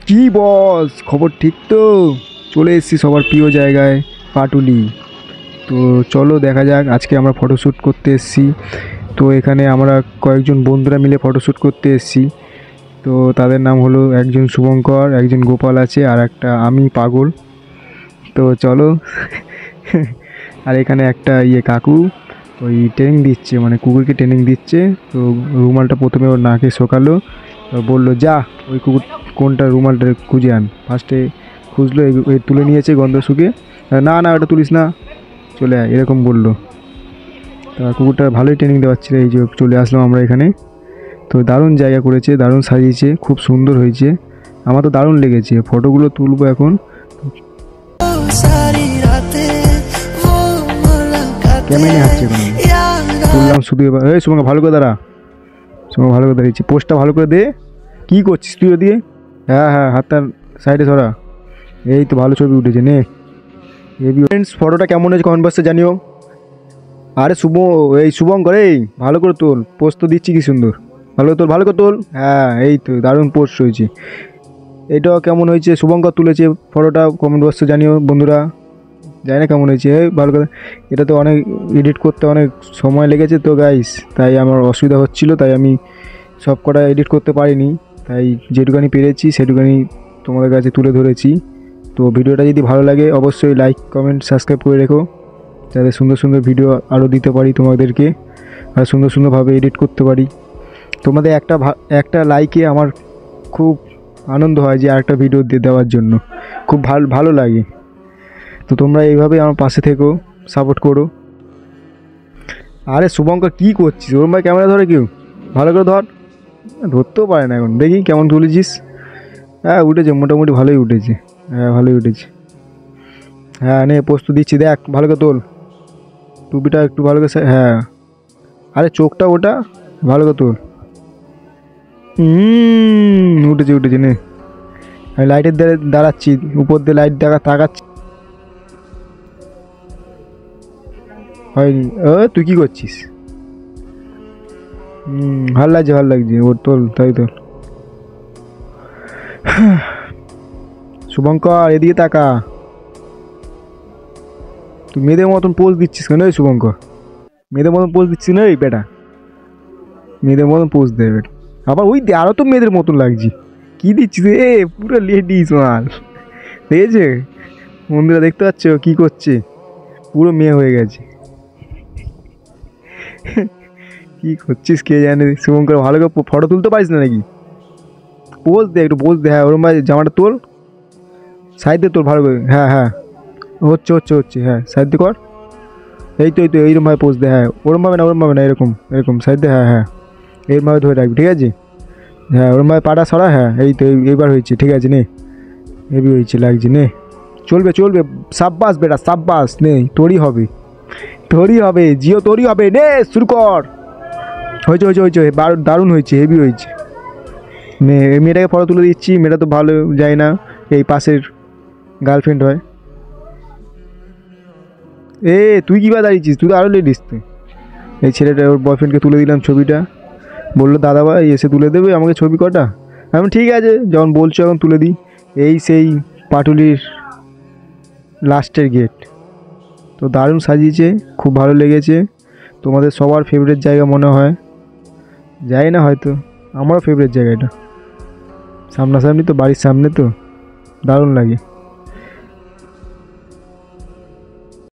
কি বস, খবর ঠিক তো? চলে এসেছি সবার প্রিয় জায়গায়, পাটুলি। তো চলো দেখা যাক, আজকে আমরা ফটোশ্যুট করতে এসেছি। তো এখানে আমরা কয়েকজন বন্ধুরা মিলে ফটোশ্যুট করতে এসেছি। তো তাদের নাম হলো, একজন শুভঙ্কর, একজন গোপাল আছে, আর একটা আমি পাগল। তো চলো। আর এখানে একটা কাকু ওই ট্রেনিং দিচ্ছে, মানে কুকুরকে ট্রেনিং দিচ্ছে। তো রুমালটা প্রথমে ওর নাকে শোকালো, বললো যা ওই কুকুর কোনটা রুমালটা খুঁজে আন। ফার্স্টে খুঁজলো, এই তুলে নিয়েছে গন্ধ শুকে। না না, ওটা তুলিস না, চলে আয়, এরকম বললো। তা কুকুরটা ভালোই ট্রেনিং দেওয়াচ্ছিল। এই যে চলে আসলাম আমরা এখানে। তো দারুণ জায়গা করেছে, দারুণ সাজিয়েছে, খুব সুন্দর হয়েছে। আমার তো দারুণ লেগেছে, ফটোগুলো তুলবো এখন। ক্যামেরা হাঁটছে এখন, তুললাম শুধু। এবার এই সুমঙ্গা ভালো করে দাঁড়া, সুমঙ্গা ভালো করে দাঁড়িয়েছি, পোস্টটা ভালো করে দে। কী করছিস তুই দিয়ে? হ্যাঁ হ্যাঁ, হাতটা সাইডে সরা। এই তো ভালো ছবি উঠেছে, নে। ফ্রেন্ডস, ফটোটা কেমন হয়েছে কমেন্ট বক্সে জানিও। আরে শুভঙ্কর, এই ভালো করে তোল, পোস্ট তো দিচ্ছি কি সুন্দর। ভালো করে তোল, ভালো করে তোল। হ্যাঁ, এই তো দারুণ পোস্ট হয়েছে। এটাও কেমন হয়েছে, শুভঙ্কর তুলেছে ফটোটা, কমেন্ট বক্সে জানিও বন্ধুরা। জানি না কেমন হয়েছে, ভালো করে। এটা তো অনেক এডিট করতে অনেক সময় লেগেছে তো গাইস, তাই আমার অসুবিধা হচ্ছিল, তাই আমি সব কটা এডিট করতে পারিনি। তাই যেটুকানি পেরেছি সেটুকানি তোমাদের কাছে তুলে ধরেছি। তো ভিডিওটা যদি ভালো লাগে অবশ্যই লাইক কমেন্ট সাবস্ক্রাইব করে রেখো, যাতে সুন্দর সুন্দর ভিডিও আরও দিতে পারি তোমাদেরকে, আর সুন্দর সুন্দরভাবে এডিট করতে পারি। তোমাদের একটা লাইকে আমার খুব আনন্দ হয় যে আরেকটা ভিডিও দেওয়ার জন্য, খুব ভালো লাগে। তো তোমরা এইভাবেই আমার পাশে থেকো, সাপোর্ট করো। আরে শুভঙ্কর কী করছিস? ওরম ভাই ক্যামেরা ধরে কেউ? ভালো করে ধরতেও পারে না এখন। দেখি কেমন তুলেছিস। হ্যাঁ উঠেছে, মোটামুটি ভালোই উঠেছে। হ্যাঁ ভালোই উঠেছে। হ্যাঁ নে, পোস্ত দিচ্ছি, দেখ ভালো করে তোল। টুপিটা একটু ভালো করে, হ্যাঁ। আরে চোখটা ওটা ভালো করে তোল। উঠেছে উঠেছে, নে। আমি লাইটের দাঁড়াচ্ছি, উপর দিয়ে লাইট তাকাচ্ছি। হয়নি। তুই কী করছিস? ভালো লাগছে, ভালো লাগছে, ওর তোল, তাই তোল। শুভঙ্কর এদিকে তাকা। তুই মেয়েদের মতন পোজ দিচ্ছিস কেন শুভঙ্কর? মেয়েদের মতন পোজ দিচ্ছিস না এই বেটা? মেয়েদের মতন পোজ দেবে বেটা। আবার ওই আরও তো মেয়েদের মতন লাগছে। কী দিচ্ছিস পুরো লেডিস মাল, দেখেছে বন্ধুরা? দেখতে পাচ্ছ কী করছে? পুরো মেয়ে হয়ে গেছে। কী করছিস কে জানে। শুভঙ্কর ভালো করে ফটো তুলতে পারিস না নাকি? পোজ দে, একটু পোজ দে। হ্যাঁ ওরম ভাই জামাটা তোল, সাইডে তোল ভালো করে। হ্যাঁ হ্যাঁ, হচ্ছে, হ্যাঁ সাইড দিয়ে কর। এই তো এইরকমভাবে পোজ দে। হ্যাঁ ওরমভাবে না, এরকম সাইড দে। হ্যাঁ হ্যাঁ, এরমভাবে ধরে রাখবি, ঠিক আছে? হ্যাঁ ওরমভাবে পাটা সরা। হ্যাঁ এই তো এইবার হয়েছে, ঠিক আছে, নে। হেভি হয়েছে, লাগছে, নে। চলবে, সাব্বাস বেটা, সাব্বাস, নে। তোরই হবে জিও, তোরই হবে, নে শুরু কর। হয়েছে, দারুণ হয়েছে, হেভি হয়েছে। মেয়েটাকে ফটো তুলে দিচ্ছি। মেয়েটা তো ভালো যায় না, এই পাশের গার্লফ্রেন্ড হয়। তুই কী বা দাঁড়িয়েছিস? তুই তো আরও লেডিস তুই। এই ছেলেটা ওর বয়ফ্রেন্ডকে তুলে দিলাম ছবিটা, বললো দাদাভাই এসে তুলে দেবে আমাকে ছবি কটা। আমি ঠিক আছে, যখন বলছো এখন তুলে দিই। সেই পাটুলির লাস্টের গেট। তো দারুণ সাজিয়েছে, খুব ভালো লেগেছে। তোমাদের সবার ফেভারিট জায়গা মনে হয়, যাই না হয়তো, আমারও ফেভারিট জায়গা এটা। সামনাসামনি তো, বাড়ির সামনে তো, দারুণ লাগে।